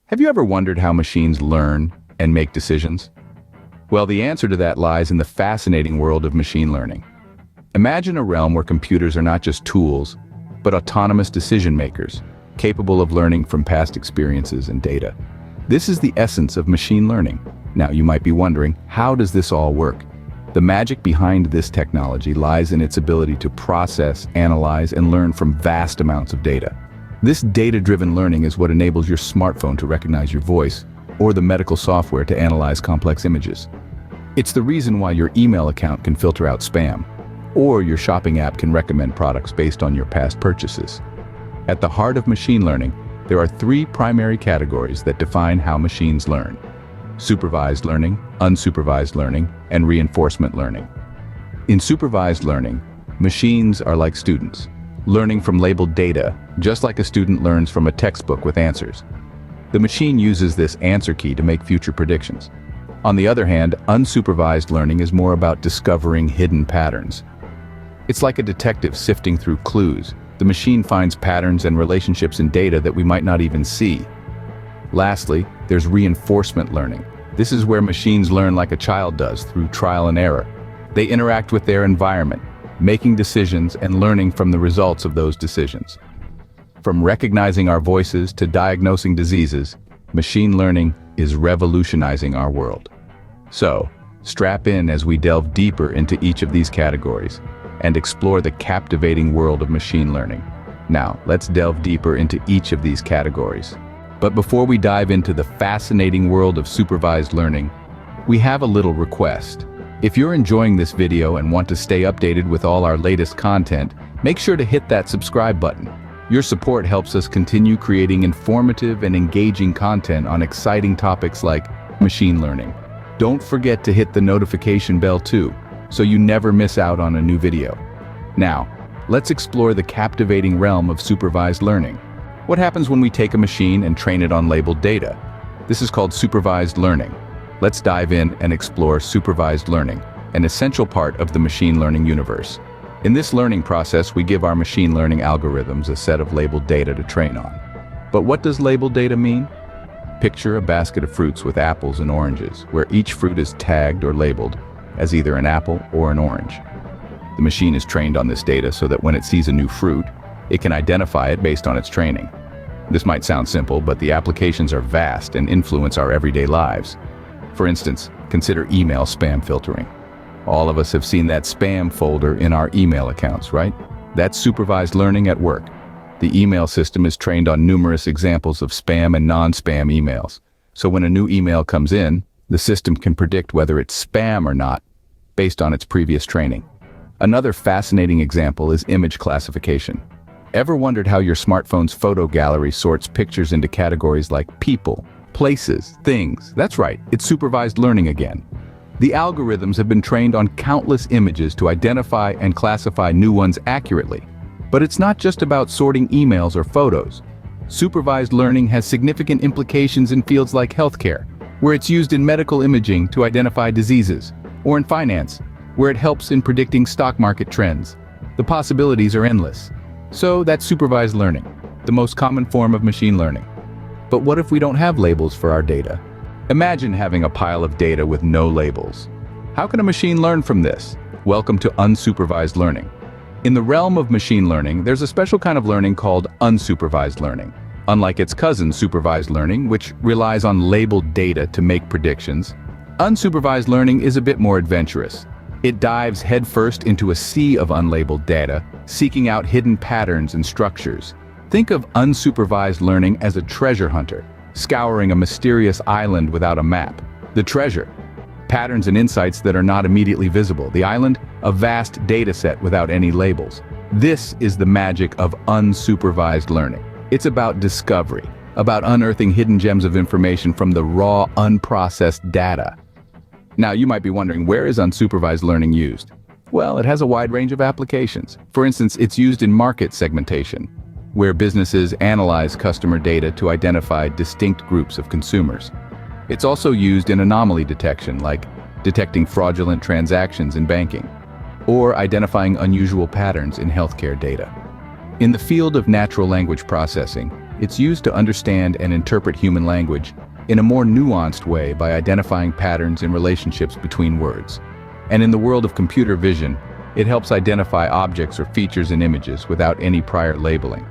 Have you ever wondered how machines learn and make decisions? Well, the answer to that lies in the fascinating world of machine learning. Imagine a realm where computers are not just tools, but autonomous decision makers, capable of learning from past experiences and data. This is the essence of machine learning. Now, you might be wondering, how does this all work? The magic behind this technology lies in its ability to process, analyze, and learn from vast amounts of data. This data-driven learning is what enables your smartphone to recognize your voice, or the medical software to analyze complex images. It's the reason why your email account can filter out spam, or your shopping app can recommend products based on your past purchases. At the heart of machine learning, there are three primary categories that define how machines learn: supervised learning, unsupervised learning, and reinforcement learning. In supervised learning, machines are like students, learning from labeled data, just like a student learns from a textbook with answers. The machine uses this answer key to make future predictions. On the other hand, unsupervised learning is more about discovering hidden patterns. It's like a detective sifting through clues. The machine finds patterns and relationships in data that we might not even see. Lastly, there's reinforcement learning. This is where machines learn like a child does, through trial and error. They interact with their environment, making decisions and learning from the results of those decisions. From recognizing our voices to diagnosing diseases, machine learning is revolutionizing our world. So, strap in as we delve deeper into each of these categories and explore the captivating world of machine learning. Now, let's delve deeper into each of these categories. But before we dive into the fascinating world of supervised learning, we have a little request. If you're enjoying this video and want to stay updated with all our latest content, make sure to hit that subscribe button. Your support helps us continue creating informative and engaging content on exciting topics like machine learning. Don't forget to hit the notification bell too, so you never miss out on a new video. Now, let's explore the captivating realm of supervised learning. What happens when we take a machine and train it on labeled data? This is called supervised learning. Let's dive in and explore supervised learning, an essential part of the machine learning universe. In this learning process, we give our machine learning algorithms a set of labeled data to train on. But what does labeled data mean? Picture a basket of fruits with apples and oranges, where each fruit is tagged or labeled as either an apple or an orange. The machine is trained on this data so that when it sees a new fruit, it can identify it based on its training. This might sound simple, but the applications are vast and influence our everyday lives. For instance, consider email spam filtering. All of us have seen that spam folder in our email accounts, right? That's supervised learning at work. The email system is trained on numerous examples of spam and non-spam emails. So when a new email comes in, the system can predict whether it's spam or not, based on its previous training. Another fascinating example is image classification. Ever wondered how your smartphone's photo gallery sorts pictures into categories like people, places, things? That's right, it's supervised learning again. The algorithms have been trained on countless images to identify and classify new ones accurately. But it's not just about sorting emails or photos. Supervised learning has significant implications in fields like healthcare, where it's used in medical imaging to identify diseases, or in finance, where it helps in predicting stock market trends. The possibilities are endless. So that's supervised learning, the most common form of machine learning. But what if we don't have labels for our data? Imagine having a pile of data with no labels. How can a machine learn from this? Welcome to unsupervised learning. In the realm of machine learning, there's a special kind of learning called unsupervised learning. Unlike its cousin, supervised learning, which relies on labeled data to make predictions, unsupervised learning is a bit more adventurous. It dives headfirst into a sea of unlabeled data, seeking out hidden patterns and structures. Think of unsupervised learning as a treasure hunter, scouring a mysterious island without a map. The treasure, patterns and insights that are not immediately visible. The island, a vast data set without any labels. This is the magic of unsupervised learning. It's about discovery, about unearthing hidden gems of information from the raw, unprocessed data. Now, you might be wondering, where is unsupervised learning used? Well, it has a wide range of applications. For instance, it's used in market segmentation, where businesses analyze customer data to identify distinct groups of consumers. It's also used in anomaly detection, like detecting fraudulent transactions in banking, or identifying unusual patterns in healthcare data. In the field of natural language processing, It's used to understand and interpret human language in a more nuanced way by identifying patterns in relationships between words. And in the world of computer vision, it helps identify objects or features in images without any prior labeling.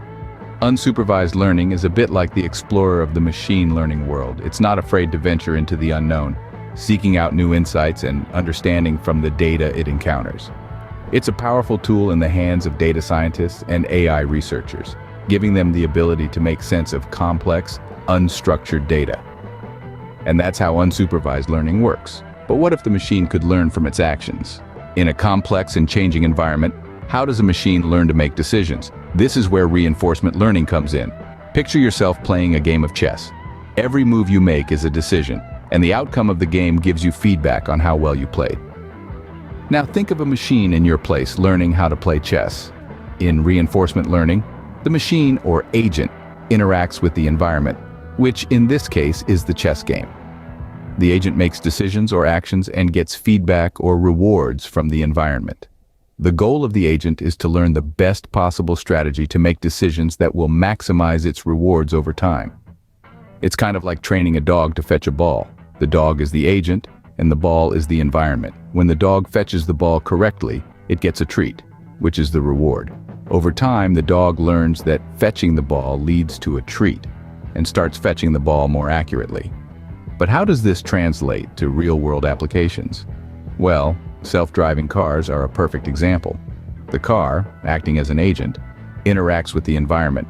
Unsupervised learning is a bit like the explorer of the machine learning world. It's not afraid to venture into the unknown, seeking out new insights and understanding from the data it encounters. It's a powerful tool in the hands of data scientists and AI researchers, giving them the ability to make sense of complex, unstructured data. And that's how unsupervised learning works. But what if the machine could learn from its actions? In a complex and changing environment, how does a machine learn to make decisions? This is where reinforcement learning comes in. Picture yourself playing a game of chess. Every move you make is a decision, and the outcome of the game gives you feedback on how well you played. Now think of a machine in your place learning how to play chess. In reinforcement learning, the machine or agent interacts with the environment, which in this case is the chess game. The agent makes decisions or actions and gets feedback or rewards from the environment. The goal of the agent is to learn the best possible strategy to make decisions that will maximize its rewards over time. It's kind of like training a dog to fetch a ball. The dog is the agent, and the ball is the environment. When the dog fetches the ball correctly, it gets a treat, which is the reward. Over time, the dog learns that fetching the ball leads to a treat, and starts fetching the ball more accurately. But how does this translate to real-world applications? Well, self-driving cars are a perfect example. The car, acting as an agent, interacts with the environment,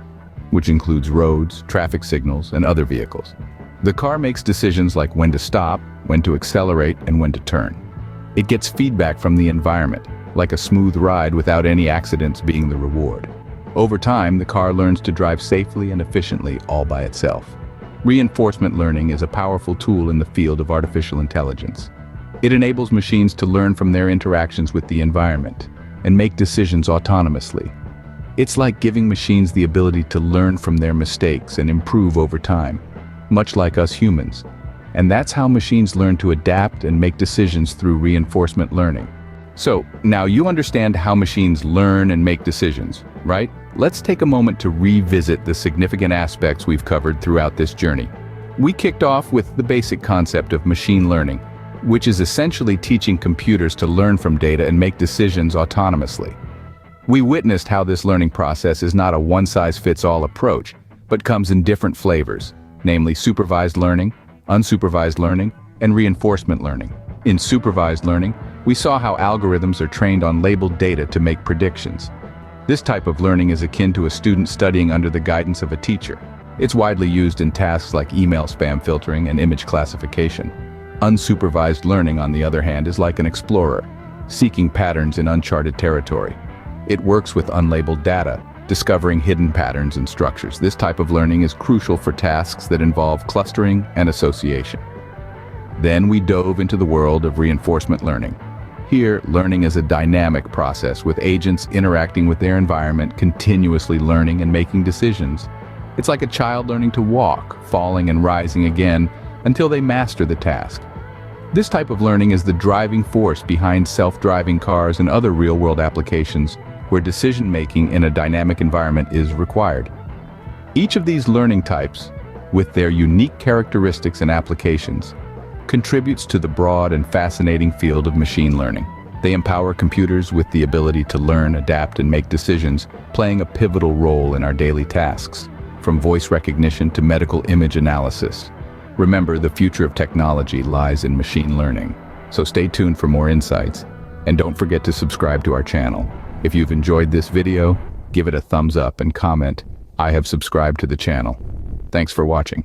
which includes roads, traffic signals, and other vehicles. The car makes decisions like when to stop, when to accelerate, and when to turn. It gets feedback from the environment, like a smooth ride without any accidents being the reward. Over time, the car learns to drive safely and efficiently all by itself. Reinforcement learning is a powerful tool in the field of artificial intelligence. It enables machines to learn from their interactions with the environment and make decisions autonomously. It's like giving machines the ability to learn from their mistakes and improve over time, much like us humans. And that's how machines learn to adapt and make decisions through reinforcement learning. So, now you understand how machines learn and make decisions, right? Let's take a moment to revisit the significant aspects we've covered throughout this journey. We kicked off with the basic concept of machine learning, which is essentially teaching computers to learn from data and make decisions autonomously. We witnessed how this learning process is not a one-size-fits-all approach, but comes in different flavors, namely supervised learning, unsupervised learning, and reinforcement learning. In supervised learning, we saw how algorithms are trained on labeled data to make predictions. This type of learning is akin to a student studying under the guidance of a teacher. It's widely used in tasks like email spam filtering and image classification. Unsupervised learning, on the other hand, is like an explorer, seeking patterns in uncharted territory. It works with unlabeled data, discovering hidden patterns and structures. This type of learning is crucial for tasks that involve clustering and association. Then we dove into the world of reinforcement learning. Here, learning is a dynamic process with agents interacting with their environment, continuously learning and making decisions. It's like a child learning to walk, falling and rising again until they master the task. This type of learning is the driving force behind self-driving cars and other real-world applications where decision-making in a dynamic environment is required. Each of these learning types, with their unique characteristics and applications, contributes to the broad and fascinating field of machine learning. They empower computers with the ability to learn, adapt, and make decisions, playing a pivotal role in our daily tasks, from voice recognition to medical image analysis. Remember, the future of technology lies in machine learning. So stay tuned for more insights, and don't forget to subscribe to our channel. If you've enjoyed this video, give it a thumbs up and comment, "I have subscribed to the channel." Thanks for watching.